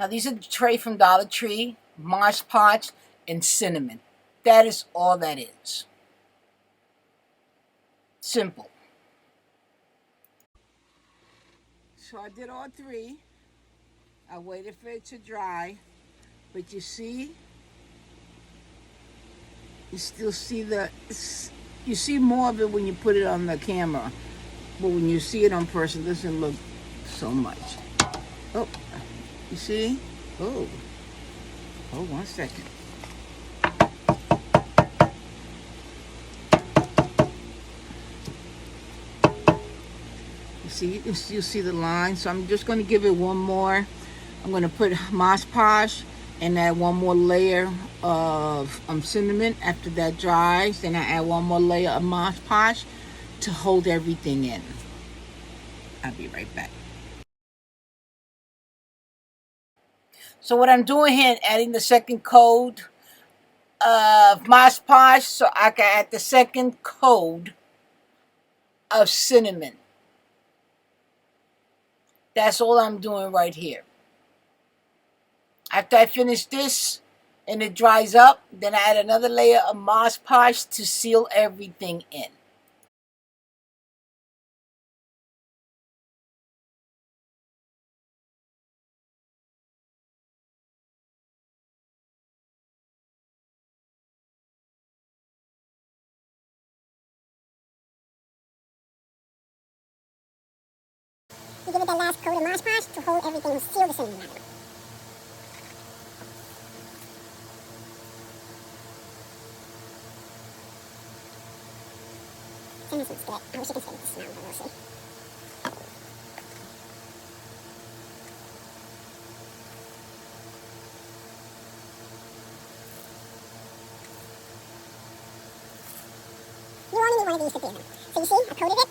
Now these are the tray from Dollar Tree, Mosh Podge, and cinnamon. That is all that is. Simple. So I did all three. I waited for it to dry. But you see, you still see you see more of it when you put it on the camera. But when you see it on person, it doesn't look so much. Oh, you see? Oh, hold 1 second. You see the line. So I'm just going to give it one more. I'm going to put Mosh Podge and add one more layer of cinnamon. After that dries, then I add one more layer of Mosh Podge to hold everything in. I'll be right back. So what I'm doing here, adding the second coat of Mosh Podge so I can add the second coat of cinnamon. That's all I'm doing right here. After I finish this and it dries up, then I add another layer of Mosh Podge to seal everything in. You give it that last coat of Mosh Podge to hold everything, seal the cinnamon out. Cinnamon smells good. I wish you could stay with the smell, but we'll see. You only need one of these to do them. So you see, I coated it.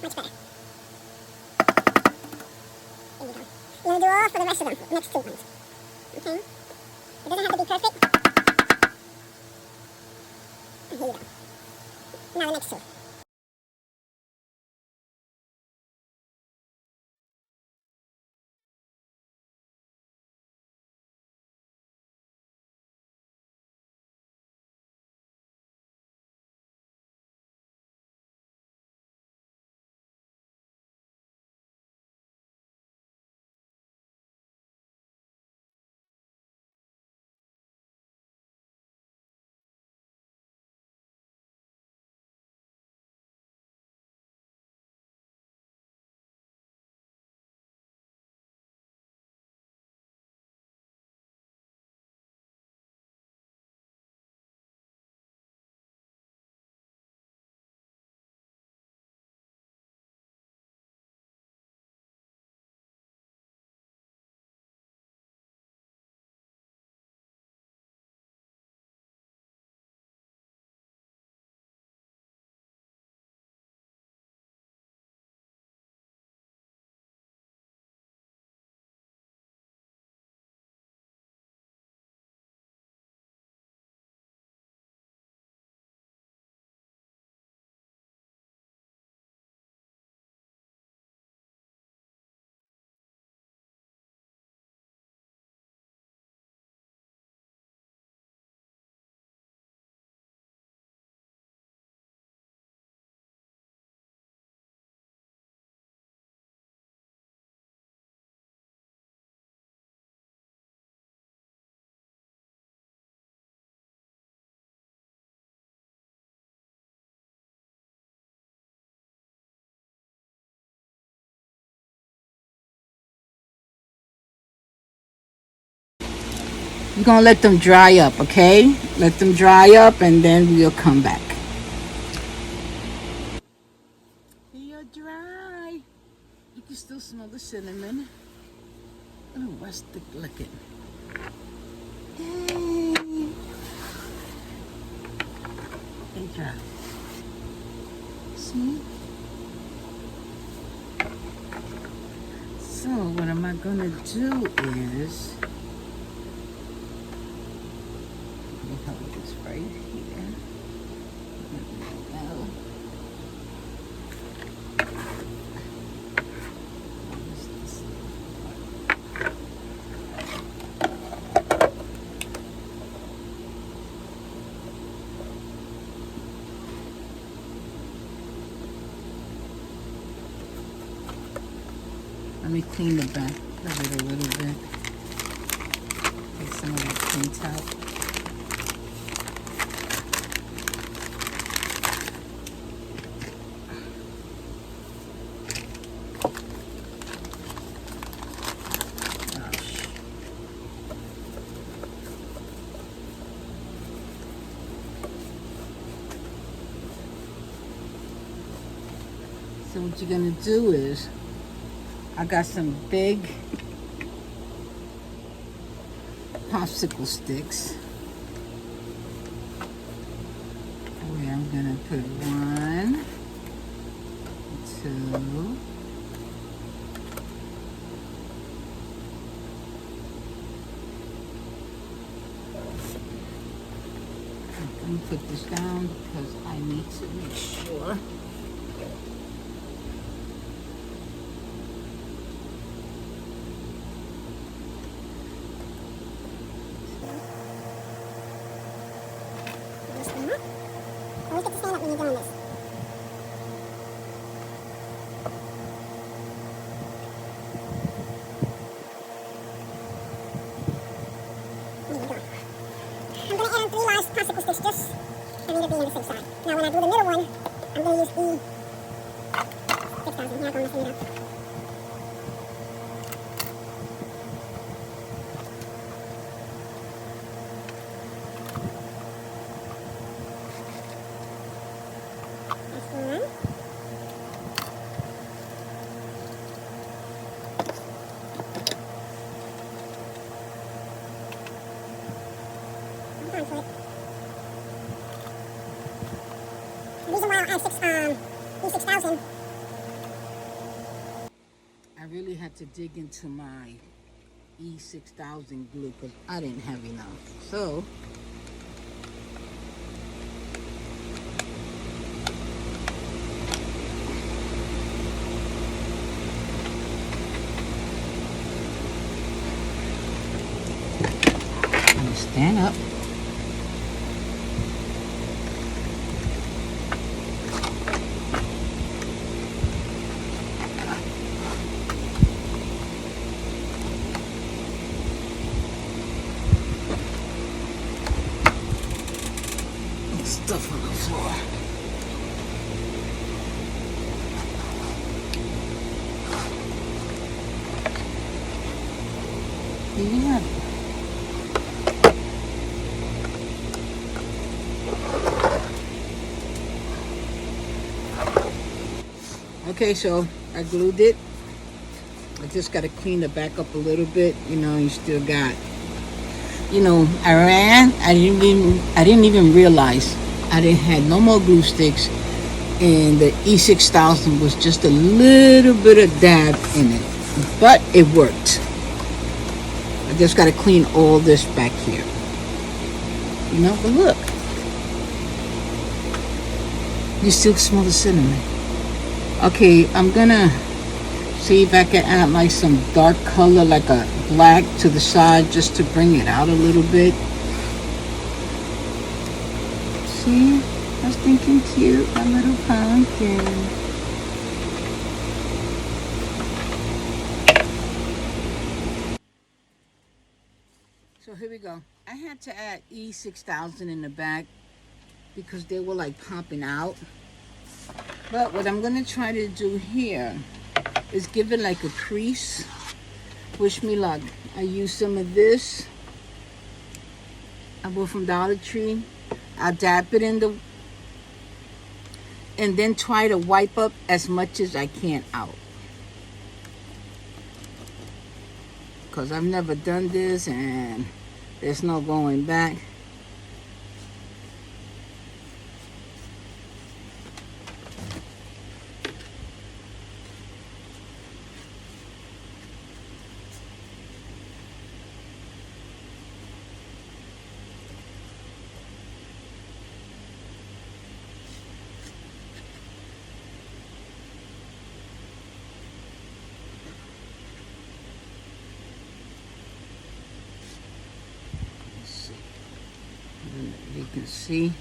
Much better. There you go. You're going to do all for the rest of them, next two ones. Okay? It doesn't have to be perfect. Here you go. Now the next two. You're going to let them dry up, okay? Let them dry up and then we'll come back. They are dry. You can still smell the cinnamon. Oh, rustic looking. Hey. They dry. See? So, what am I going to do is me clean the back of it a little bit. Get some of that paint out. So what you're gonna do is, I got some big popsicle sticks. Where I'm gonna put 1, 2. Let me put this down because I need to make sure. Always get to stand up when you're doing this. There you go. I'm going to add 3 large popsicle sticks just for me to be on the safe side. Now when I do the middle one, I'm going to use the 6,000. Here I go messing it up. That's one. The reason why I add E6000. I really had to dig into my E6000 glue because I didn't have enough. So I'm gonna stand up. Stuff on the floor. Here you have it. Okay, so I glued it. I just got to clean the back up a little bit. You know, you still got. You know, I didn't even realize I didn't have no more glue sticks, and the E6000 was just a little bit of dab in it, but it worked. I just got to clean all this back here. You know, but look, you still smell the cinnamon. Okay, I'm gonna see if I can add like some dark color, like a black to the side, just to bring it out a little bit. See, I was thinking cute, a little pumpkin. So here we go. I had to add E6000 in the back because they were like popping out. But what I'm gonna try to do here is give it like a crease. Wish me luck. I use some of this. I bought from Dollar Tree. I'll dab it in the, and then try to wipe up as much as I can out. Because I've never done this and there's no going back. You can see.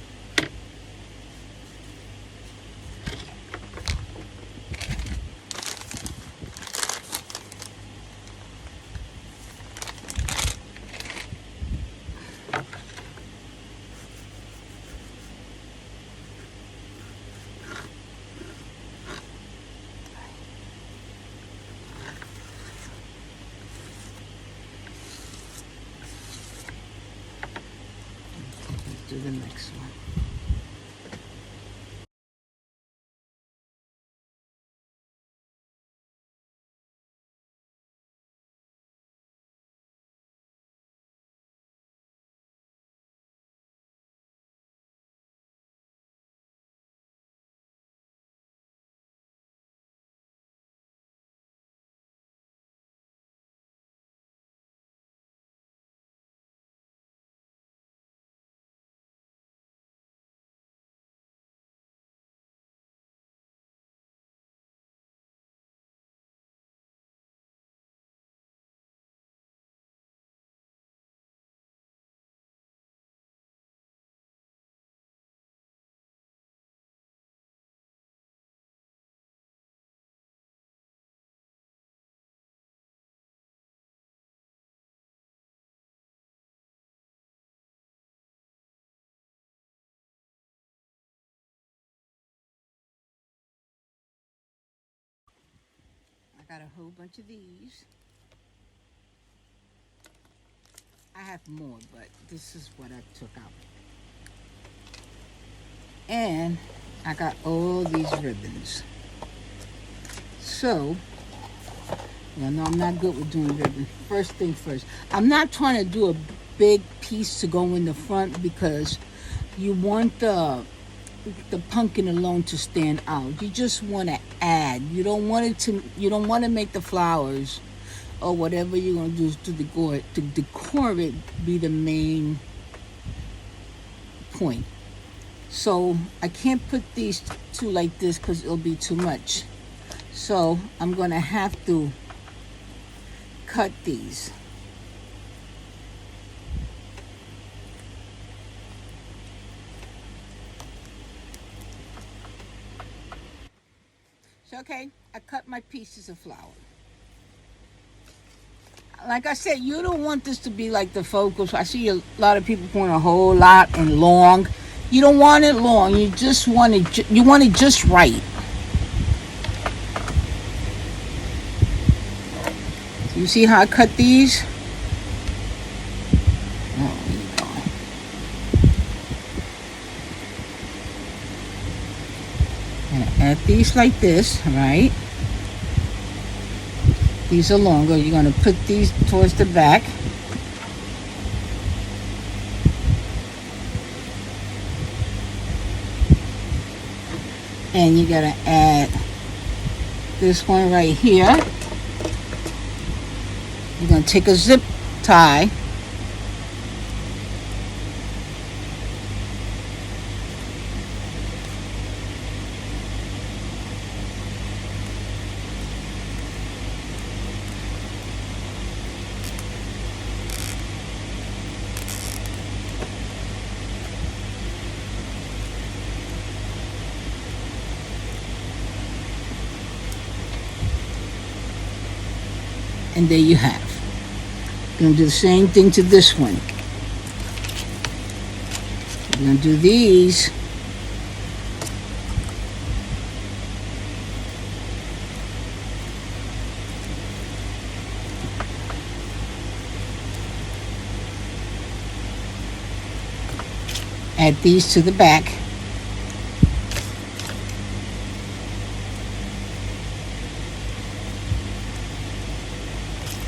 got a whole bunch of these. I have more, but this is what I took out. And I got all these ribbons. So, you know, I'm not good with doing ribbon. First thing first, I'm not trying to do a big piece to go in the front because you want the pumpkin alone to stand out. You just want to add. You don't want to make the flowers or whatever you're going to do to decor it be the main point. So I can't put these two like this because it'll be too much. So I'm going to have to cut these. So okay, I cut my pieces of flower. Like I said, you don't want this to be like the focus. I see a lot of people putting a whole lot and long. You don't want it long. You just want it. You want it just right. So you see how I cut these? Oh, there you go. And add these like this, right? These are longer. You're going to put these towards the back. And you got to add this one right here. You're going to take a zip tie. And there you have. We're going to do the same thing to this one. We're going to do these. Add these to the back.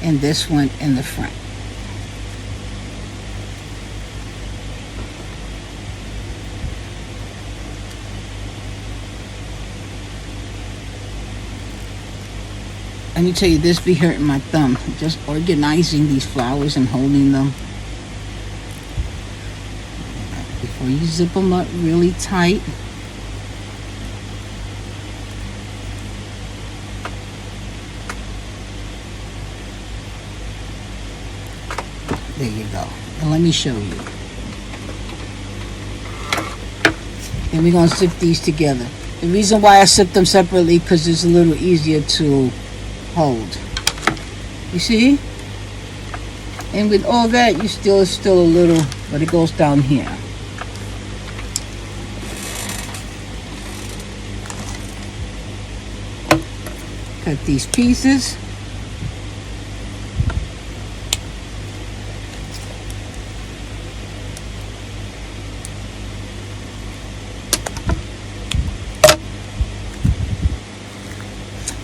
And this one in the front. Let me tell you, this be hurting my thumb. Just organizing these flowers and holding them. Before you zip them up really tight. There you go. And let me show you. And we're going to zip these together. The reason why I zip them separately because it's a little easier to hold. You see? And with all that, you still a little, but it goes down here. Cut these pieces.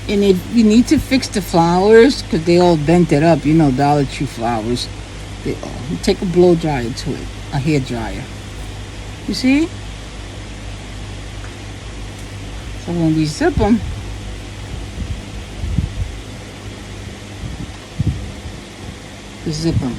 And if you need to fix the flowers, because they all dented up, you know, Dollar Tree flowers, you take a blow dryer to it, a hair dryer. You see? So when we zip them, we zip them.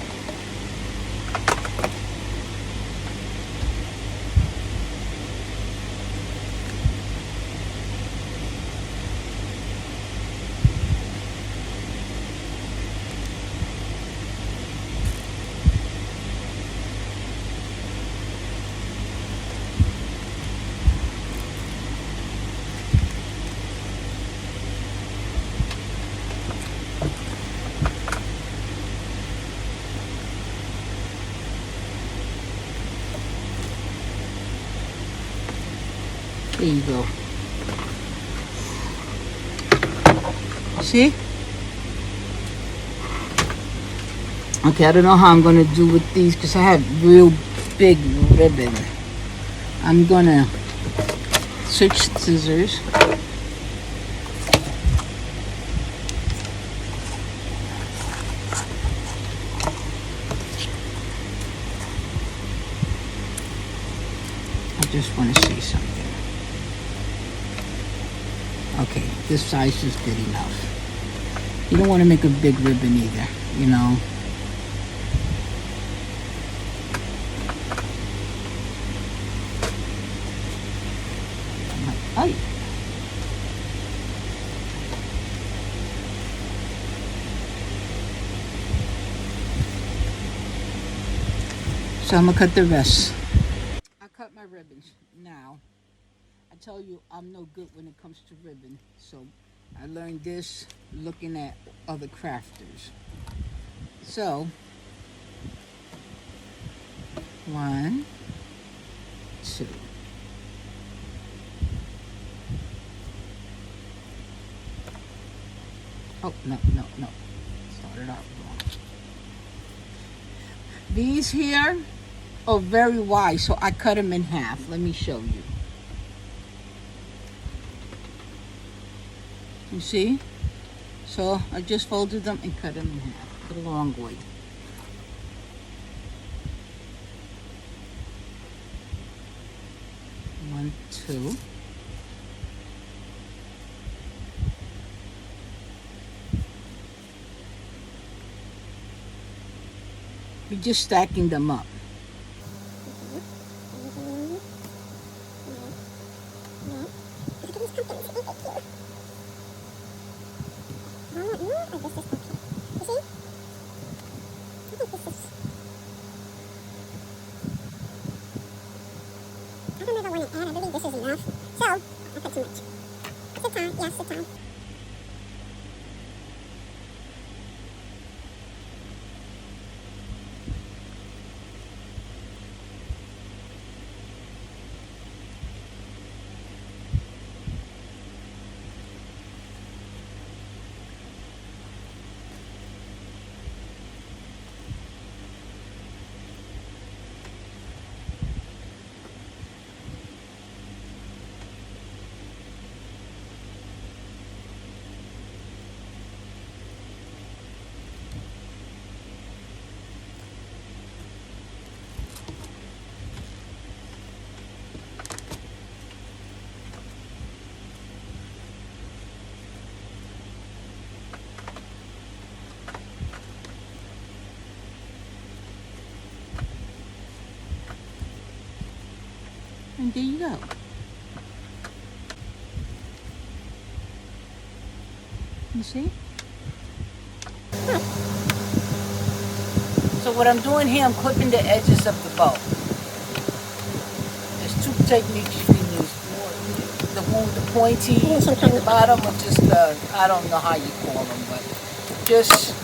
There you go. See? Okay, I don't know how I'm gonna do with these because I have real big ribbon. I'm gonna switch scissors. I just want to say something. Okay, this size is good enough. You don't want to make a big ribbon either, you know. Oh. So I'm gonna cut the rest. I cut my ribbons. Now, I tell you, I'm no good when it comes to ribbon. So I learned this looking at other crafters. So, 1, 2. Oh, no. Started out wrong. These here are very wide, so I cut them in half. Let me show you. You see? So I just folded them and cut them in half the long way. One, two. We're just stacking them up. I believe this is enough. So, I put too much. Sit down. Yes, sit down. And there you go. You see? So what I'm doing here, I'm clipping the edges of the bow. There's 2 techniques you can use. The one with the pointy at the bottom, or just the, I don't know how you call them, but just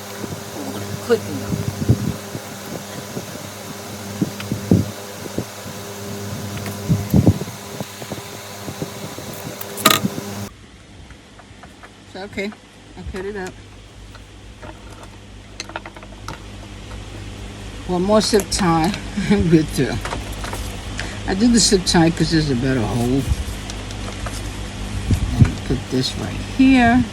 clipping them. So, okay, I cut it up. One more zip tie, and we're through. I do the zip tie because there's a better hole. And put this right here.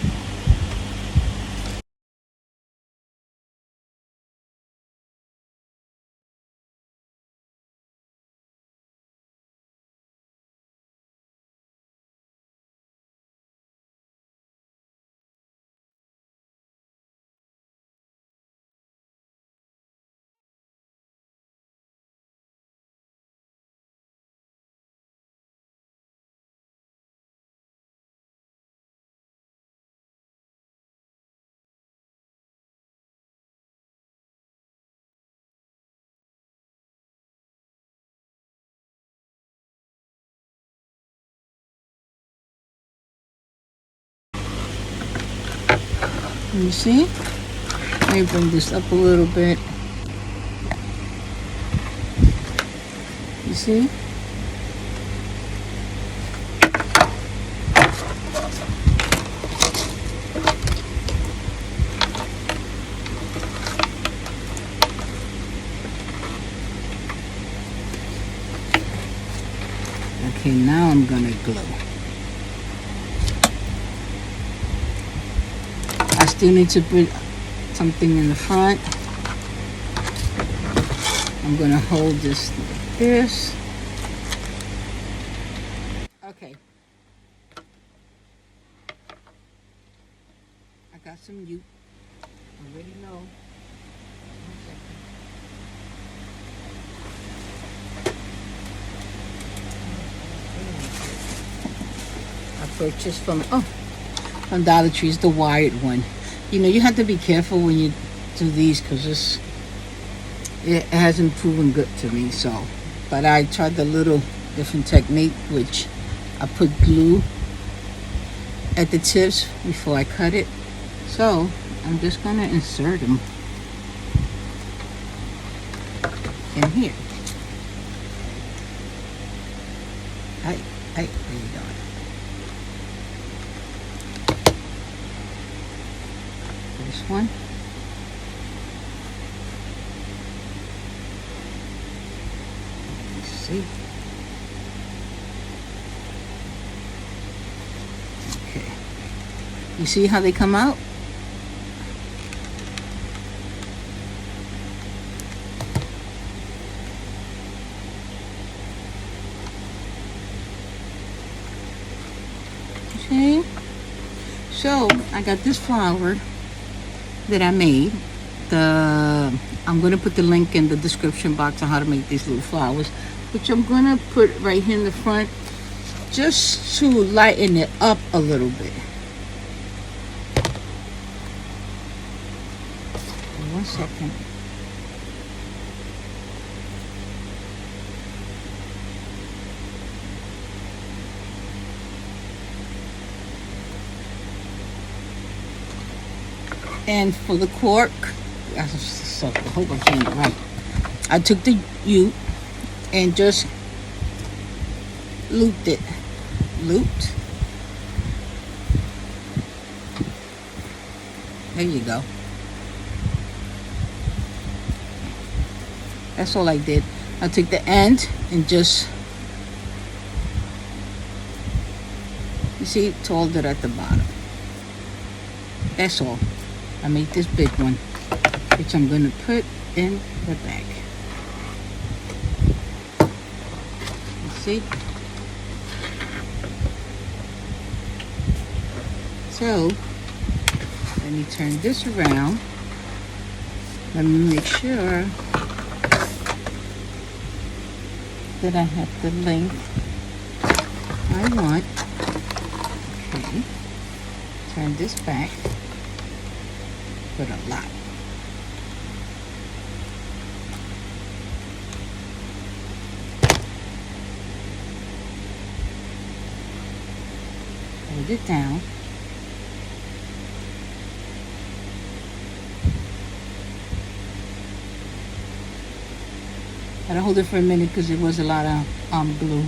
You see? Let me bring this up a little bit. You see? Okay, now I'm gonna glue. I still need to put something in the front. I'm gonna hold this like this. Okay. I got some I already know. One second. I purchased from Dollar Tree, is the wired one. You know, you have to be careful when you do these because it hasn't proven good to me. So, but I tried the little different technique, which I put glue at the tips before I cut it. So I'm just gonna insert them in here. Hey, how you doing? This one. Let's see. Okay. You see how they come out? Okay. So I got this flower that I made. I'm gonna put the link in the description box on how to make these little flowers, which I'm gonna put right here in the front just to lighten it up a little bit. One second. And for the cork, I hope I'm saying it right. I took the U and just looped it. Looped. There you go. That's all I did. I took the end and just, you see, told it at the bottom. That's all. I made this big one, which I'm going to put in the bag. You see? So, let me turn this around. Let me make sure that I have the length I want. Okay. Turn this back. Put a lot. Hold it down. I had to hold it for a minute because it was a lot of glue.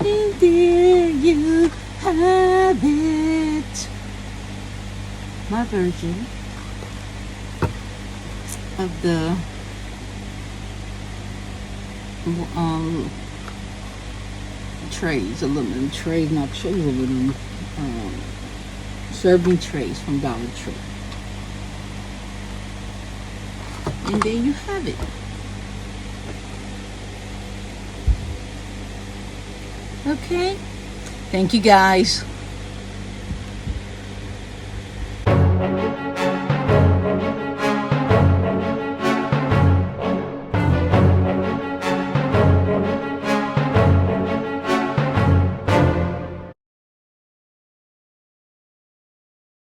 And there you have it. My version of the trays, aluminum trays, not trays, aluminum serving trays from Dollar Tree. And there you have it. Okay. Thank you guys.